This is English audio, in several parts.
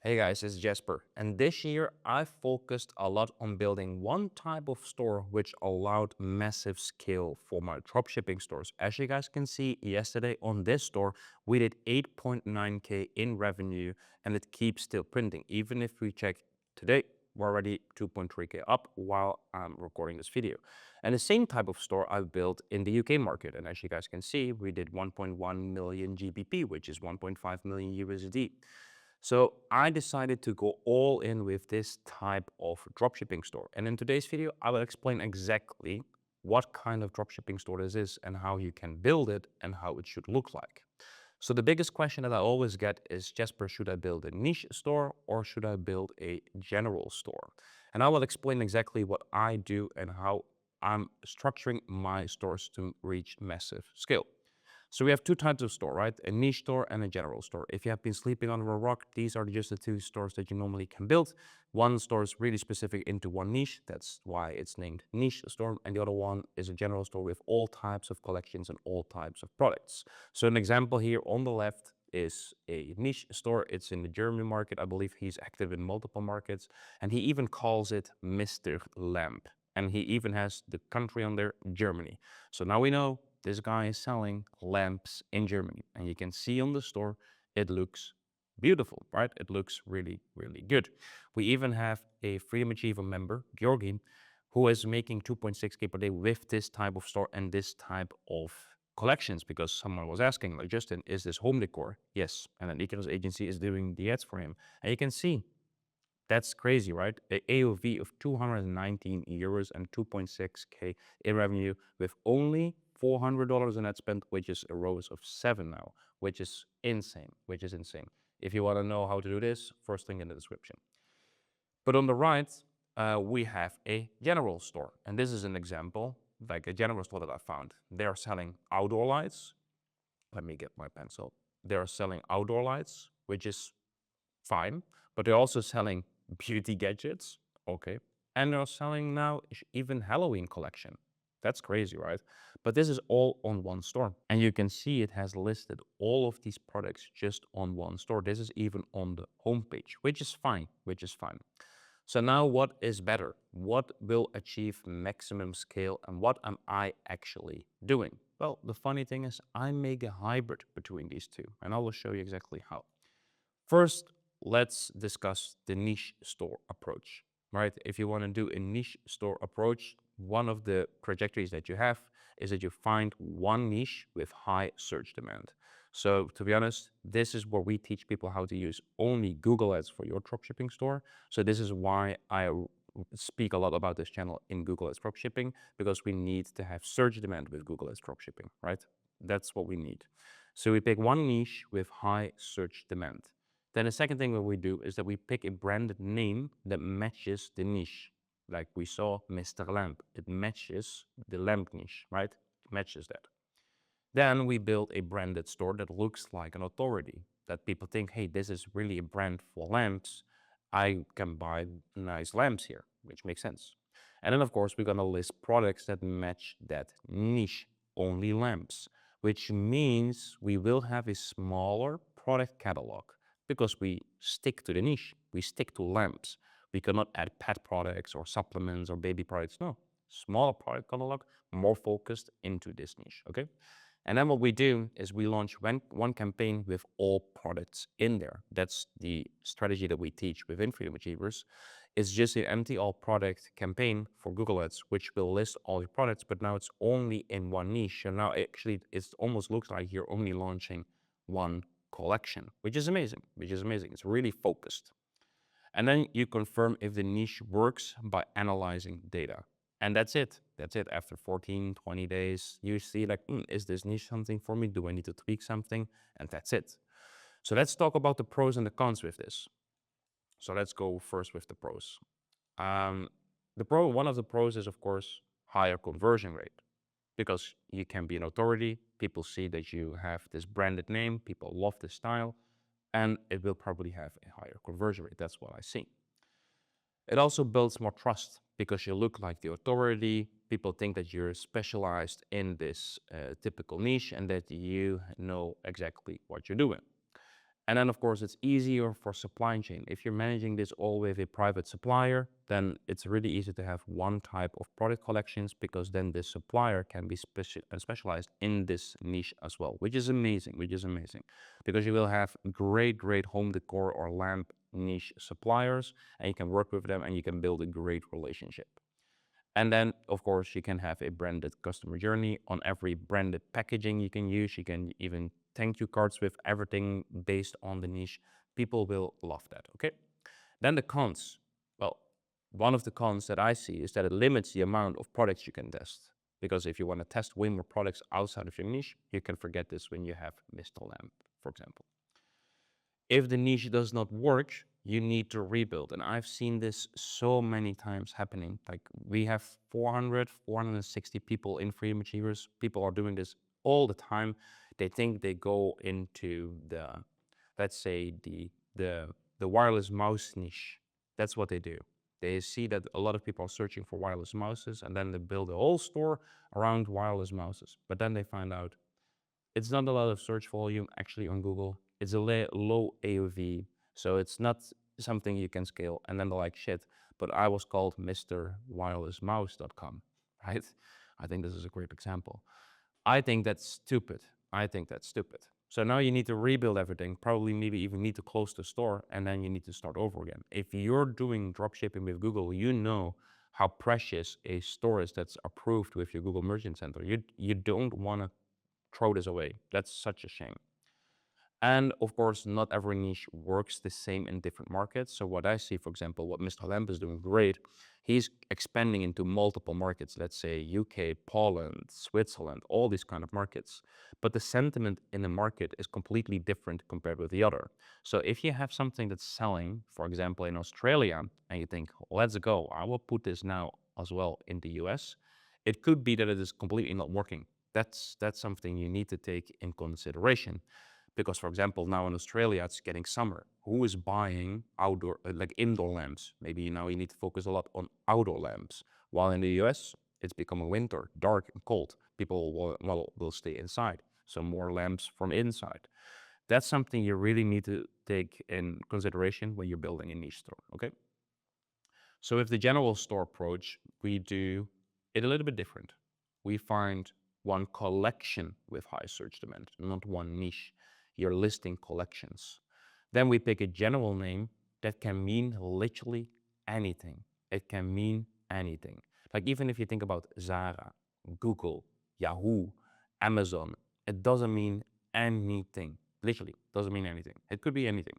Hey guys, it's Jesper, and this year I focused a lot on building one type of store which allowed massive scale for my dropshipping stores. As you guys can see, yesterday on this store, we did 8.9K in revenue and it keeps still printing. Even if we check today, we're already 2.3K up while I'm recording this video. And the same type of store I built in the UK market. And as you guys can see, we did 1.1 million GBP, which is 1.5 million USD. So I decided to go all in with this type of dropshipping store. And in today's video, I will explain exactly what kind of dropshipping store this is and how you can build it and how it should look like. So the biggest question that I always get is, Jesper, should I build a niche store or should I build a general store? And I will explain exactly what I do and how I'm structuring my stores to reach massive scale. So we have two types of store, right? A niche store and a general store. If you have been sleeping under a rock, these are just the two stores that you normally can build. One store is really specific into one niche. That's why it's named niche store. And the other one is a general store with all types of collections and all types of products. So an example here on the left is a niche store. It's in the German market. I believe he's active in multiple markets. And he even calls it Mr. Lamp. And he even has the country on there, Germany. So now we know this guy is selling lamps in Germany. And you can see on the store, it looks beautiful, right? It looks really, really good. We even have a Freedom Achiever member, Georgi, who is making 2.6K per day with this type of store and this type of collections, because someone was asking, like, Justin, is this home decor? Yes. And an e-commerce agency is doing the ads for him. And you can see that's crazy, right? A AOV of 219 euros and 2.6K in revenue with only $400 in ad spend, which is a ROAS of 7 now, which is insane, If you want to know how to do this, first link in the description. But on the right, we have a general store. And this is an example, like a general store that I found. They are selling outdoor lights. Let me get my pencil. They are selling outdoor lights, which is fine, but they're also selling beauty gadgets, okay, and they're selling now even Halloween collection. That's crazy, right? But this is all on one store, and you can see it has listed all of these products just on one store. This is even on the homepage, which is fine, So now what is better? What will achieve maximum scale and what am I actually doing? Well, the funny thing is I make a hybrid between these two, and I will show you exactly how. First, let's discuss the niche store approach, right? If you want to do a niche store approach, one of the trajectories that you have is that you find one niche with high search demand. So to be honest, this is where we teach people how to use only Google Ads for your dropshipping store. So this is why I speak a lot about this channel in Google Ads dropshipping, because we need to have search demand with Google Ads dropshipping, right? That's what we need. So we pick one niche with high search demand. Then the second thing that we do is that we pick a branded name that matches the niche. Like we saw Mr. Lamp, it matches the lamp niche, right? It matches that. Then we build a branded store that looks like an authority, that people think, hey, this is really a brand for lamps. I can buy nice lamps here, which makes sense. And then, of course, we're going to list products that match that niche, only lamps, which means we will have a smaller product catalog because we stick to the niche. We stick to lamps. We cannot add pet products or supplements or baby products. No, smaller product catalog, more focused into this niche, okay? And then what we do is we launch one campaign with all products in there. That's the strategy that we teach within Freedom Achievers. It's just an empty all product campaign for Google Ads, which will list all your products, but now it's only in one niche. So now actually it almost looks like you're only launching one collection, which is amazing, It's really focused. And then you confirm if the niche works by analyzing data. And that's it. After 14, 20 days, you see like, is this niche something for me? Do I need to tweak something? And that's it. So let's talk about the pros and the cons with this. So let's go first with the pros. One of the pros is, of course, higher conversion rate, because you can be an authority. People see that you have this branded name. People love this style, and it will probably have a higher conversion rate. That's what I see. It also builds more trust because you look like the authority. People think that you're specialized in this typical niche and that you know exactly what you're doing. And then, of course, it's easier for supply chain. If you're managing this all with a private supplier, then it's really easy to have one type of product collections, because then the supplier can be specialized in this niche as well, which is amazing, because you will have great home decor or lamp niche suppliers, and you can work with them and you can build a great relationship. And then, of course, you can have a branded customer journey on every branded packaging you can use. You can even thank you cards with everything based on the niche. People will love that, okay? Then the cons. Well, one of the cons that I see is that it limits the amount of products you can test. Because if you want to test way more products outside of your niche, you can forget this when you have Mr. Lamp, for example. If the niche does not work, you need to rebuild. And I've seen this so many times happening. Like, we have 460 people in Freedom Achievers. People are doing this all the time. They think they go into the, let's say, the wireless mouse niche. That's what they do. They see that a lot of people are searching for wireless mouses, and then they build a whole store around wireless mouses. But then they find out it's not a lot of search volume actually on Google. It's a low AOV, so it's not something you can scale. And then they're like, shit, but I was called MrWirelessMouse.com, right? I think this is a great example. I think that's stupid. So now you need to rebuild everything, probably maybe even need to close the store, and then you need to start over again. If you're doing dropshipping with Google, you know how precious a store is that's approved with your Google Merchant Center. You don't want to throw this away. That's such a shame. And of course, not every niche works the same in different markets. So what I see, for example, what Mr. Lamp is doing great, he's expanding into multiple markets, let's say UK, Poland, Switzerland, all these kind of markets. But the sentiment in the market is completely different compared with the other. So if you have something that's selling, for example, in Australia, and you think, let's go, I will put this now as well in the US, it could be that it is completely not working. That's something you need to take in consideration. Because, for example, now in Australia, it's getting summer. Who is buying outdoor, like indoor lamps? Maybe now you need to focus a lot on outdoor lamps. While in the US, it's becoming winter, dark and cold. People will stay inside. So more lamps from inside. That's something you really need to take in consideration when you're building a niche store, okay? So with the general store approach, we do it a little bit different. We find one collection with high search demand, not one niche. You're listing collections. Then we pick a general name that can mean literally anything. It can mean anything. Like, even if you think about Zara, Google, Yahoo, Amazon, it doesn't mean anything. Literally, doesn't mean anything. It could be anything.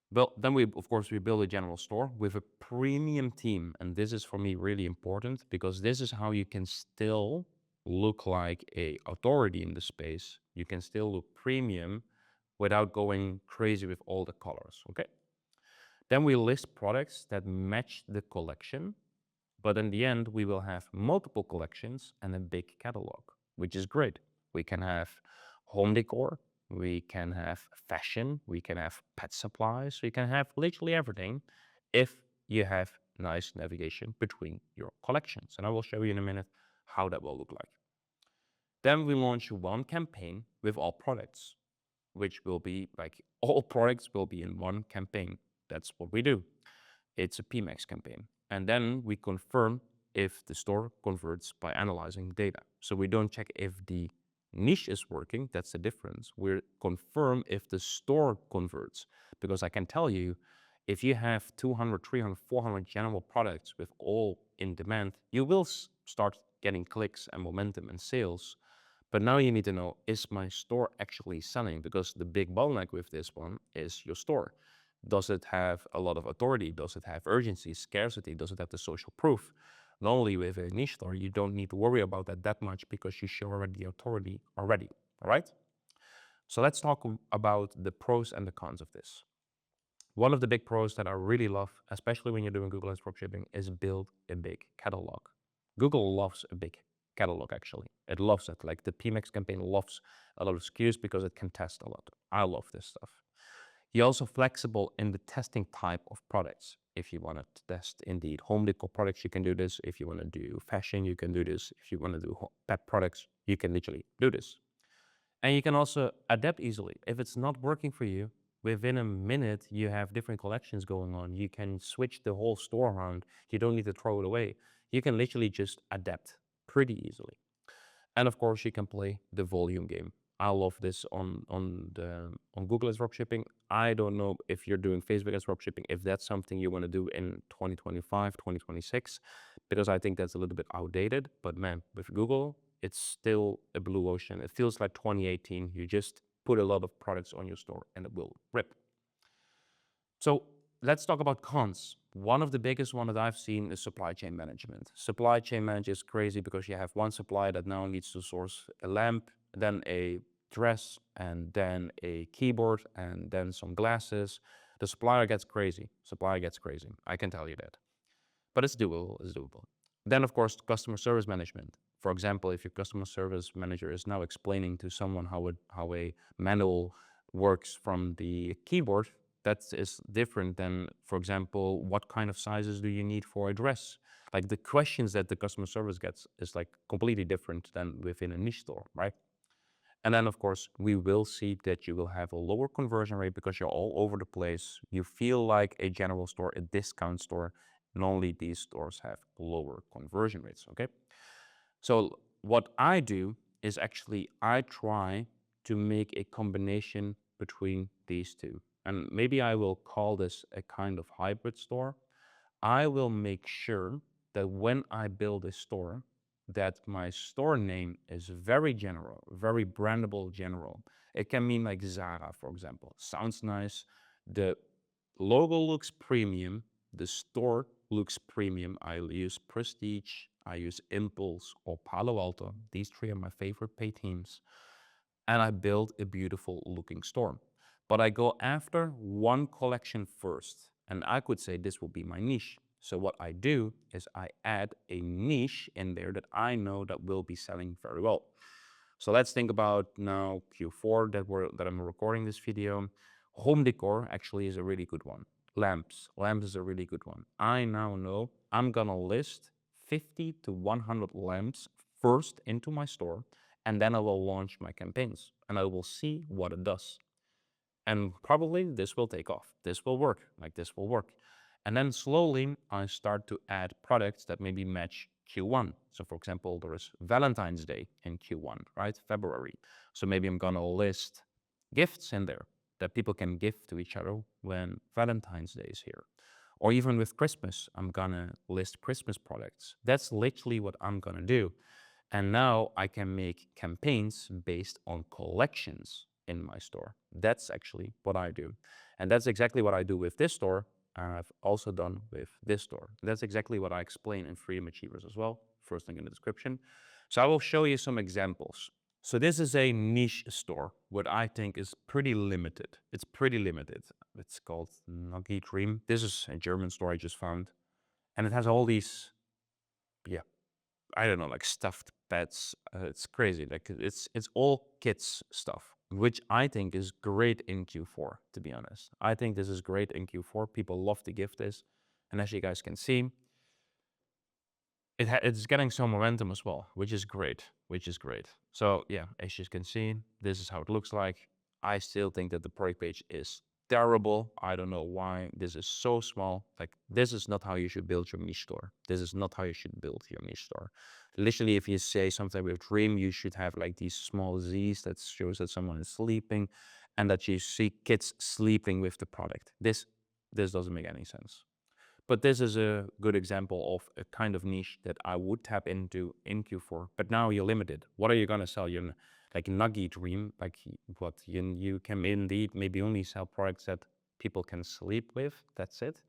Well, then of course, we build a general store with a premium team. And this is for me really important, because this is how you can still look like a authority in the space. You can still look premium without going crazy with all the colors, okay? Then we list products that match the collection, but in the end, we will have multiple collections and a big catalog, which is great. We can have home decor, we can have fashion, we can have pet supplies, we can have literally everything if you have nice navigation between your collections. And I will show you in a minute how that will look like. Then we launch one campaign with all products, which will be like all products will be in one campaign. That's what we do. It's a PMAX campaign. And then we confirm if the store converts by analyzing data. So we don't check if the niche is working, that's the difference. We confirm if the store converts. Because I can tell you, if you have 200, 300, 400 general products with all in demand, you will start getting clicks and momentum and sales. But now you need to know, is my store actually selling? Because the big bottleneck with this one is your store. Does it have a lot of authority? Does it have urgency, scarcity? Does it have the social proof? Normally with a niche store, you don't need to worry about that much, because you show already the authority already, all right? So let's talk about the pros and the cons of this. One of the big pros that I really love, especially when you're doing Google Ads dropshipping, is build a big catalog. Google loves a big catalog, actually. It loves it. Like, the PMAX campaign loves a lot of SKUs because it can test a lot. I love this stuff. You're also flexible in the testing type of products. If you want to test indeed home decor products, you can do this. If you want to do fashion, you can do this. If you want to do pet products, you can literally do this. And you can also adapt easily. If it's not working for you, within a minute, you have different collections going on. You can switch the whole store around. You don't need to throw it away. You can literally just adapt pretty easily. And of course, you can play the volume game. I love this on Google as dropshipping. I don't know if you're doing Facebook as dropshipping, if that's something you want to do in 2025, 2026, because I think that's a little bit outdated. But man, with Google, it's still a blue ocean. It feels like 2018. You just put a lot of products on your store and it will rip. So let's talk about cons. One of the biggest one that I've seen is supply chain management. Supply chain management is crazy because you have one supplier that now needs to source a lamp, then a dress, and then a keyboard, and then some glasses. The supplier gets crazy. Supplier gets crazy. I can tell you that. But it's doable. It's doable. Then, of course, customer service management. For example, if your customer service manager is now explaining to someone how a manual works from the keyboard, that is different than, for example, what kind of sizes do you need for a dress? Like the questions that the customer service gets is like completely different than within a niche store, right? And then, of course, we will see that you will have a lower conversion rate because you're all over the place. You feel like a general store, a discount store. Normally, these stores have lower conversion rates, okay? So what I do is actually I try to make a combination between these two. And maybe I will call this a kind of hybrid store. I will make sure that when I build a store, that my store name is very general, very brandable general. It can mean like Zara, for example. Sounds nice. The logo looks premium. The store looks premium. I use Prestige, I use Impulse or Palo Alto. These three are my favorite pay teams. And I build a beautiful looking store. But I go after one collection first. And I could say this will be my niche. So what I do is I add a niche in there that I know that will be selling very well. So let's think about now Q4 that I'm recording this video. Home decor actually is a really good one. Lamps is a really good one. I now know I'm gonna list 50 to 100 lamps first into my store, and then I will launch my campaigns and I will see what it does. And probably this will take off. This will work. Like this will work. And then slowly I start to add products that maybe match Q1. So for example, there is Valentine's Day in Q1, right? February. So maybe I'm gonna list gifts in there that people can give to each other when Valentine's Day is here. Or even with Christmas, I'm gonna list Christmas products. That's literally what I'm gonna do. And now I can make campaigns based on collections in my store. That's actually what I do. And that's exactly what I do with this store. And I've also done with this store. That's exactly what I explain in Freedom Achievers as well. First link in the description. So I will show you some examples. So this is a niche store, what I think is pretty limited. It's pretty limited. It's called Nuggy Dream. This is a German store I just found. And it has all these, yeah, I don't know, like stuffed pets. It's crazy. Like it's all kids stuff, which I think is great in Q4. To be honest, I think this is great in Q4. People love to gift this, and as you guys can see, it's getting some momentum as well, which is great. Which is great. So yeah, as you can see, this is how it looks like. I still think that the product page is terrible. I don't know why. This is so small. Like this is not how you should build your niche store. This is not how you should build your niche store. Literally, if you say something with dream, you should have like these small Z's that shows that someone is sleeping, and that you see kids sleeping with the product. This doesn't make any sense. But this is a good example of a kind of niche that I would tap into in Q4. But now you're limited. What are you gonna sell? You're like Nuggy Dream, like what you can indeed maybe only sell products that people can sleep with. That's it.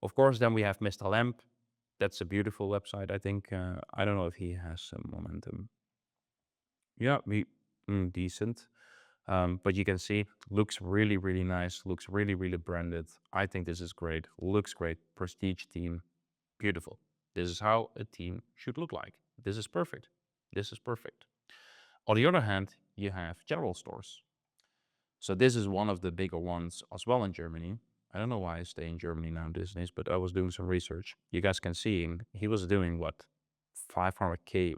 Of course, then we have Mr. Lamp. That's a beautiful website. I think I don't know if he has some momentum. Yeah, decent. But you can see, looks really, really nice, looks really, really branded. I think this is great, looks great, prestige team, beautiful. This is how a team should look like. This is perfect. This is perfect. On the other hand, you have general stores. So this is one of the bigger ones as well in Germany. I don't know why I stay in Germany now these days, but I was doing some research. You guys can see him. He was doing what, 500K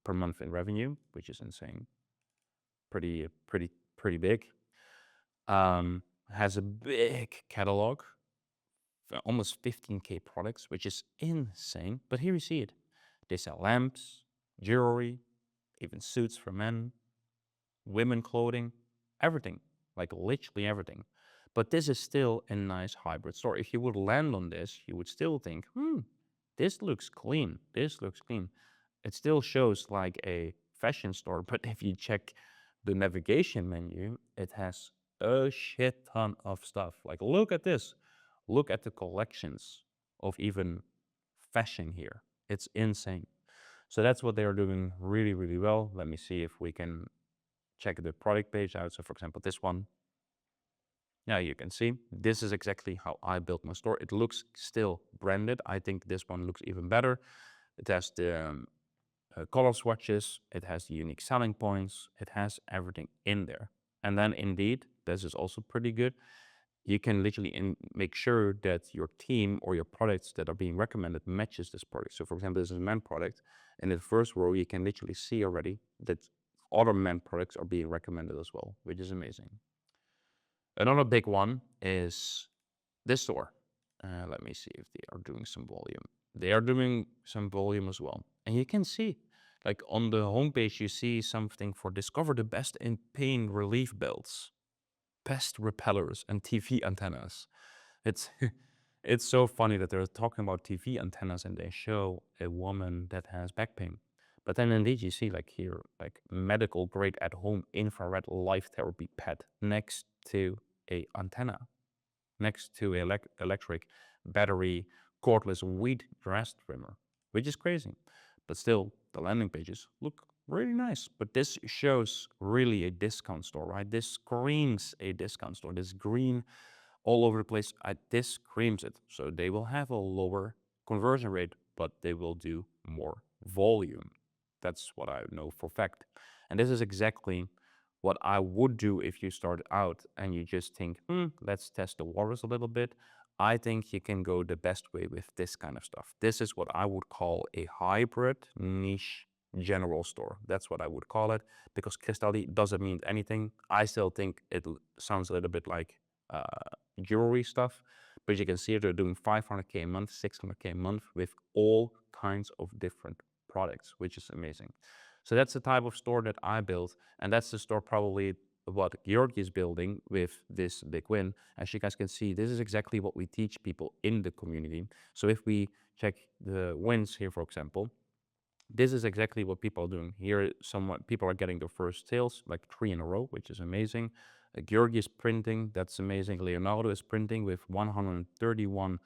per month in revenue, which is insane. Pretty big. has a big catalog, almost 15K products, which is insane. But here you see it. They sell lamps, jewelry, even suits for men, women clothing, everything, like literally everything. But this is still a nice hybrid store. If you would land on this, you would still think, this looks clean. This looks clean. It still shows like a fashion store, but if you check the navigation menu, it has a shit ton of stuff. Like, look at this. Look at the collections of even fashion here. It's insane. So that's what they are doing really, really well. Let me see if we can check the product page out. So for example, this one, yeah, you can see this is exactly how I built my store. It looks still branded. I think this one looks even better. It has the color swatches, it has the unique selling points, it has everything in there. And then indeed, this is also pretty good. You can literally make sure that your team or your products that are being recommended matches this product. So for example, this is a men product. In the first row, you can literally see already that other men products are being recommended as well, which is amazing. Another big one is this store. Let me see if they are doing some volume. They are doing some volume as well. And you can see, like on the homepage, you see something for discover the best in pain relief belts, pest repellers, and TV antennas. It's it's so funny that they're talking about TV antennas and they show a woman that has back pain. But then indeed you see like here, like medical grade at home infrared light therapy pad next to a antenna, next to electric battery cordless weed grass trimmer, which is crazy. But still, the landing pages look really nice. But this shows really a discount store, right? This screams a discount store. This green all over the place, this screams it. So they will have a lower conversion rate, but they will do more volume. That's what I know for fact. And this is exactly what I would do if you start out and you just think, let's test the waters a little bit. I think you can go the best way with this kind of stuff. This is what I would call a hybrid niche general store. That's what I would call it, because Cristalli doesn't mean anything. I still think it sounds a little bit like uh, jewelry stuff, but you can see they're doing 500K a month, 600K a month with all kinds of different products, which is amazing. So that's the type of store that I built, and that's the store probably what Georgi is building with this big win. As you guys can see, this is exactly what we teach people in the community. So if we check the wins here, for example, this is exactly what people are doing. Here, somewhat people are getting their first sales, like 3 in a row, which is amazing. Georgi is printing, that's amazing. Leonardo is printing with $131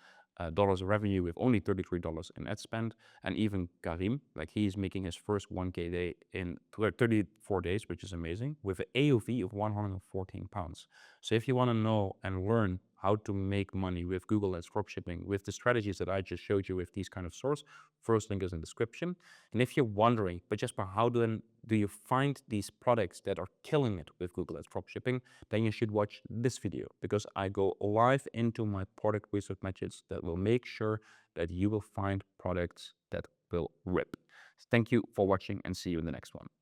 dollars revenue with only $33 in ad spend. And even Karim, like he's making his first 1K day in 34 days, which is amazing, with an AOV of 114 pounds. So if you want to know and learn how to make money with Google Ads dropshipping, with the strategies that I just showed you with these kind of stores, first link is in the description. And if you're wondering, but Jesper, how do you find these products that are killing it with Google Ads dropshipping, then you should watch this video, because I go live into my product research methods that will make sure that you will find products that will rip. Thank you for watching and see you in the next one.